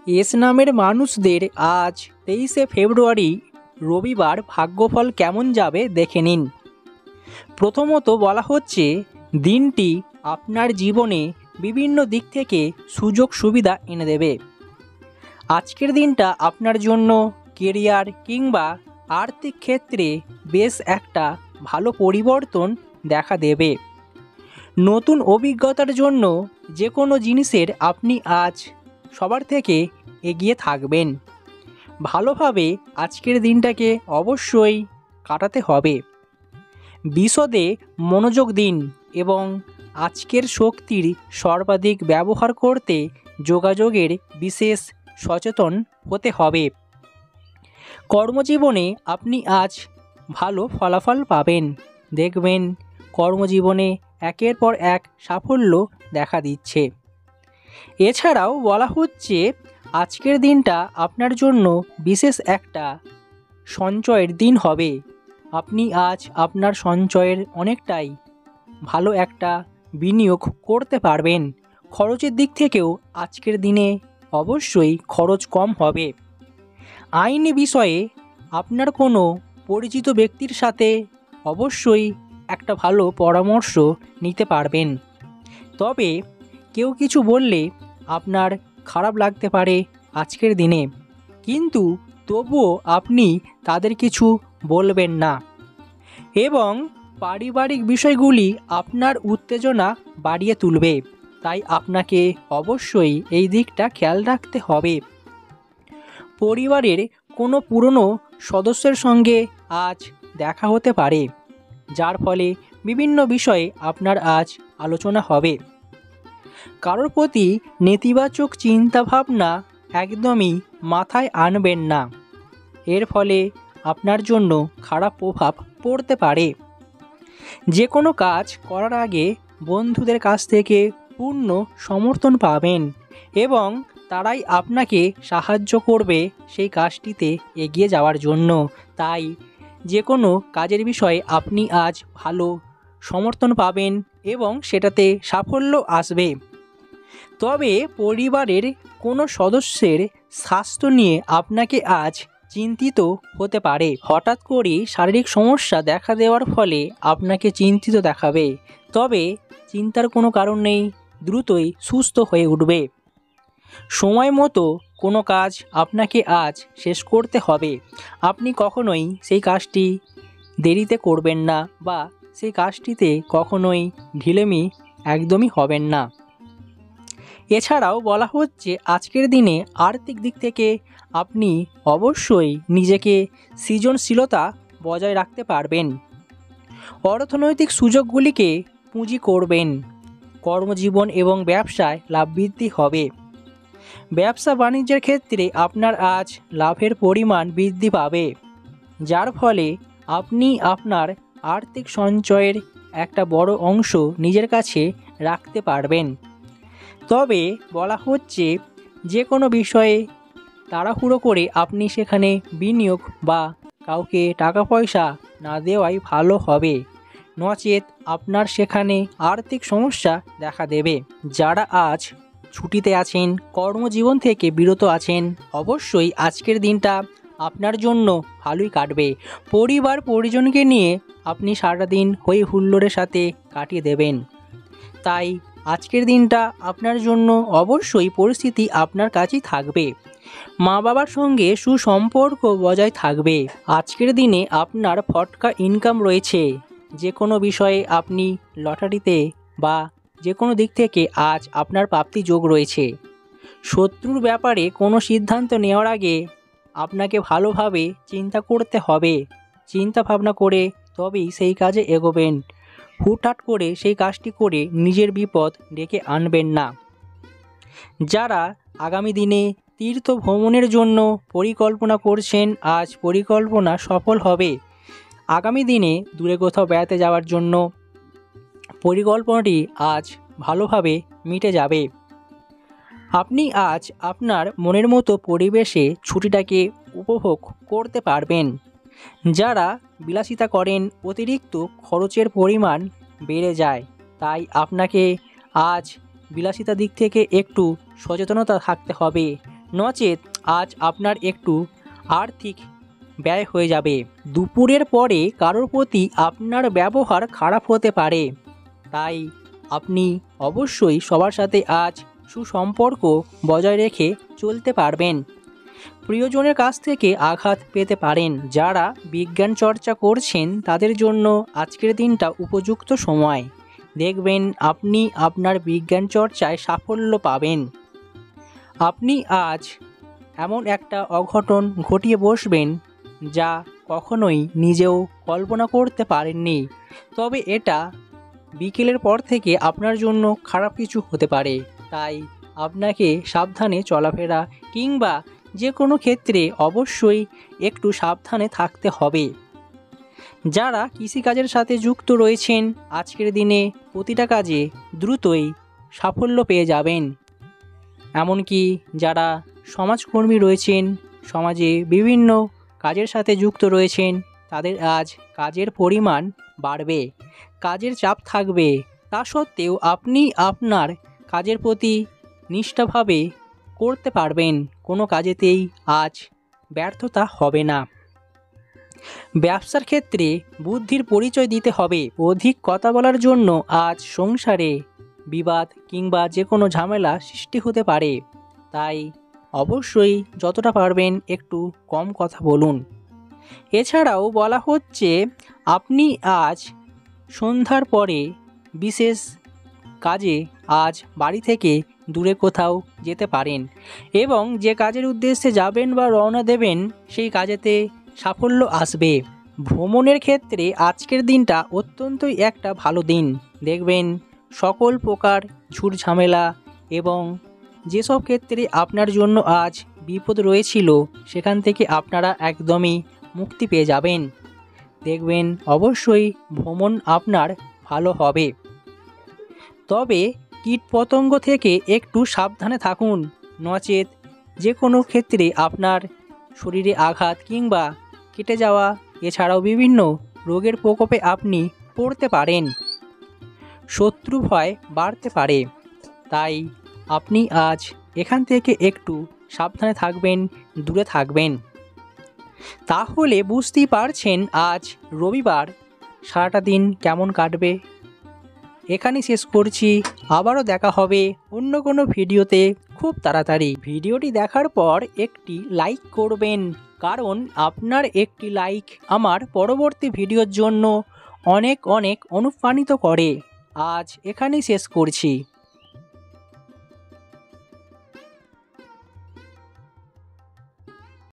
S নামের মানুষদের আজ 23শে ফেব্রুয়ারি রবিবার ভাগ্যফল কেমন যাবে দেখে নিন। প্রথমত বলা হচ্ছে, দিনটি আপনার জীবনে বিভিন্ন দিক থেকে সুযোগ সুবিধা এনে দেবে। আজকের দিনটা আপনার জন্য কেরিয়ার কিংবা আর্থিক ক্ষেত্রে বেশ একটা ভালো পরিবর্তন দেখা দেবে। নতুন অভিজ্ঞতার জন্য যে কোনো জিনিসের আপনি আজ সবার থেকে এগিয়ে থাকবেন। ভালোভাবে আজকের দিনটাকে অবশ্যই কাটাতে হবে। বিশদে মনোযোগ দিন এবং আজকের শক্তির সর্বাধিক ব্যবহার করতে যোগাযোগের বিশেষ সচেতন হতে হবে। কর্মজীবনে আপনি আজ ভালো ফলাফল পাবেন। দেখবেন কর্মজীবনে একের পর এক সাফল্য দেখা দিচ্ছে। এছাড়াও বলা হচ্ছে, আজকের দিনটা আপনার জন্য বিশেষ একটা সঞ্চয়ের দিন হবে। আপনি আজ আপনার সঞ্চয়ের অনেকটাই ভালো একটা বিনিয়োগ করতে পারবেন। খরচের দিক থেকেও আজকের দিনে অবশ্যই খরচ কম হবে। আইনি বিষয়ে আপনার কোনো পরিচিত ব্যক্তির সাথে অবশ্যই একটা ভালো পরামর্শ নিতে পারবেন। তবে কেউ কিছু বললে আপনার খারাপ লাগতে পারে আজকের দিনে, কিন্তু তবুও আপনি তাদের কিছু বলবেন না। এবং পারিবারিক বিষয়গুলি আপনার উত্তেজনা বাড়িয়ে তুলবে, তাই আপনাকে অবশ্যই এই দিকটা খেয়াল রাখতে হবে। পরিবারের কোনো পুরনো সদস্যের সঙ্গে আজ দেখা হতে পারে, যার ফলে বিভিন্ন বিষয়ে আপনার আজ আলোচনা হবে। কারোর প্রতি নেতিবাচক চিন্তাভাবনা একদমই মাথায় আনবেন না, এর ফলে আপনার জন্য খারাপ প্রভাব পড়তে পারে। যে কোনো কাজ করার আগে বন্ধুদের কাছ থেকে পূর্ণ সমর্থন পাবেন এবং তারাই আপনাকে সাহায্য করবে সেই কাজটিতে এগিয়ে যাওয়ার জন্য। তাই যে কোনো কাজের বিষয়ে আপনি আজ ভালো সমর্থন পাবেন এবং সেটাতে সাফল্য আসবে। তবে পরিবারের কোনো সদস্যের স্বাস্থ্য নিয়ে আপনাকে আজ চিন্তিত হতে পারে। হঠাৎ করে শারীরিক সমস্যা দেখা দেওয়ার ফলে আপনাকে চিন্তিত দেখাবে, তবে চিন্তার কোনো কারণ নেই, দ্রুতই সুস্থ হয়ে উঠবে। সময় মতো কোনো কাজ আপনাকে আজ শেষ করতে হবে। আপনি কখনোই সেই কাজটি দেরিতে করবেন না বা সেই কাজটিতে কখনোই ঢিলেমি একদমই হবেন না। এছাড়াও বলা হচ্ছে, আজকের দিনে আর্থিক দিক থেকে আপনি অবশ্যই নিজেকে সৃজনশীলতা বজায় রাখতে পারবেন। অর্থনৈতিক সুযোগগুলিকে পুঁজি করবেন। কর্মজীবন এবং ব্যবসায় লাভ বৃদ্ধি হবে। ব্যবসা বাণিজ্যের ক্ষেত্রে আপনার আজ লাভের পরিমাণ বৃদ্ধি পাবে, যার ফলে আপনি আপনার আর্থিক সঞ্চয়ের একটা বড় অংশ নিজের কাছে রাখতে পারবেন। তবে বলা হচ্ছে, যে কোনো বিষয়ে তাড়াহুড়ো করে আপনি সেখানে বিনিয়োগ বা কাউকে টাকা পয়সা না দেওয়াই ভালো হবে, নচেত আপনার সেখানে আর্থিক সমস্যা দেখা দেবে। যারা আজ ছুটিতে আছেন, কর্মজীবন থেকে বিরত আছেন, অবশ্যই আজকের দিনটা আপনার জন্য ভালোই কাটবে। পরিবার পরিজনকে নিয়ে আপনি সারাদিন হই হুল্লোড়ের সাথে কাটিয়ে দেবেন। তাই আজকের দিনটা আপনার জন্য অবশ্যই পরিস্থিতি আপনার কাছেই থাকবে। মা বাবার সঙ্গে সুসম্পর্ক বজায় থাকবে। আজকের দিনে আপনার ফটকা ইনকাম রয়েছে। যে কোনো বিষয়ে আপনি লটারিতে বা যে কোনো দিক থেকে আজ আপনার প্রাপ্তি যোগ রয়েছে। শত্রুর ব্যাপারে কোনো সিদ্ধান্ত নেওয়ার আগে আপনাকে ভালোভাবে চিন্তা করতে হবে। চিন্তা ভাবনা করে তবেই সেই কাজে এগোবেন। হুটহাট করে সেই কাজটি করে নিজের বিপদ ডেকে আনবেন না। যারা আগামী দিনে তীর্থ ভ্রমণের জন্য পরিকল্পনা করছেন, আজ পরিকল্পনা সফল হবে। আগামী দিনে দূরে কোথাও বেড়াতে যাওয়ার জন্য পরিকল্পনাটি আজ ভালোভাবে মিটে যাবে। আপনি আজ আপনার মনের মতো পরিবেশে ছুটিটাকে উপভোগ করতে পারবেন। যারা বিলাসিতা করেন, অতিরিক্ত খরচের পরিমাণ বেড়ে যায়, তাই আপনাকে আজ বিলাসিতা দিক থেকে একটু সচেতনতা থাকতে হবে, নচেত আজ আপনার একটু আর্থিক ব্যয় হয়ে যাবে। দুপুরের পরে কারোর প্রতি আপনার ব্যবহার খারাপ হতে পারে, তাই আপনি অবশ্যই সবার সাথে আজ সুসম্পর্ক বজায় রেখে চলতে পারবেন। প্রিয়জনের কাছ থেকে আঘাত পেতে পারেন। যারা বিজ্ঞান চর্চা করছেন তাদের জন্য আজকের দিনটা উপযুক্ত সময়। দেখবেন আপনি আপনার বিজ্ঞান চর্চায় সাফল্য পাবেন। আপনি আজ এমন একটা অঘটন ঘটিয়ে বসবেন যা কখনোই নিজেও কল্পনা করতে পারেননি। তবে এটা বিকেলের পর থেকে আপনার জন্য খারাপ কিছু হতে পারে, তাই আপনাকে সাবধানে চলাফেরা কিংবা যে কোনো ক্ষেত্রে অবশ্যই একটু সাবধানে থাকতে হবে। যারা কৃষিকাজের সাথে যুক্ত রয়েছেন আজকের দিনে প্রতিটা কাজে দ্রুতই সাফল্য পেয়ে যাবেন। এমনকি যারা সমাজকর্মী রয়েছেন, সমাজে বিভিন্ন কাজের সাথে যুক্ত রয়েছেন, তাদের আজ কাজের পরিমাণ বাড়বে, কাজের চাপ থাকবে। তা সত্ত্বেও আপনি আপনার কাজের প্রতি নিষ্ঠাভাবে করতে পারবেন। কোনো কাজেতেই আজ ব্যর্থতা হবে না। ব্যবসার ক্ষেত্রে বুদ্ধির পরিচয় দিতে হবে। অধিক কথা বলার জন্য আজ সংসারে বিবাদ কিংবা যে কোনো ঝামেলা সৃষ্টি হতে পারে, তাই অবশ্যই যতটা পারবেন একটু কম কথা বলুন। এছাড়াও বলা হচ্ছে আপনি আজ সন্ধ্যার পরে বিশেষ কাজে আজ বাড়ি থেকে দূরে কোথাও যেতে পারেন এবং যে কাজের উদ্দেশ্যে যাবেন বা রওনা দেবেন সেই কাজেতে সাফল্য আসবে। ভ্রমণের ক্ষেত্রে আজকের দিনটা অত্যন্তই একটা ভালো দিন। দেখবেন সকল প্রকার ঝুট ঝামেলা এবং যেসব ক্ষেত্রে আপনার জন্য আজ বিপদ রয়েছিল সেখান থেকে আপনারা একদমই মুক্তি পেয়ে যাবেন। দেখবেন অবশ্যই ভ্রমণ আপনার ভালো হবে। তবে কীটপতঙ্গ থেকে একটু সাবধানে থাকুন, নচেত যে কোনো ক্ষেত্রে আপনার শরীরে আঘাত কিংবা কেটে যাওয়া এছাড়াও বিভিন্ন রোগের প্রকোপে আপনি পড়তে পারেন। শত্রু ভয় বাড়তে পারে, তাই আপনি আজ এখান থেকে একটু সাবধানে থাকবেন, দূরে থাকবেন। তাহলে বুঝতেই পারছেন আজ রবিবার সারাটা দিন কেমন কাটবে। এখানেই শেষ করছি, আবারও দেখা হবে অন্য কোনো ভিডিওতে খুব তাড়াতাড়ি। ভিডিওটি দেখার পর একটি লাইক করবেন, কারণ আপনার একটি লাইক আমার পরবর্তী ভিডিওর জন্য অনেক অনেক অনুপ্রাণিত করে। আজ এখানেই শেষ করছি।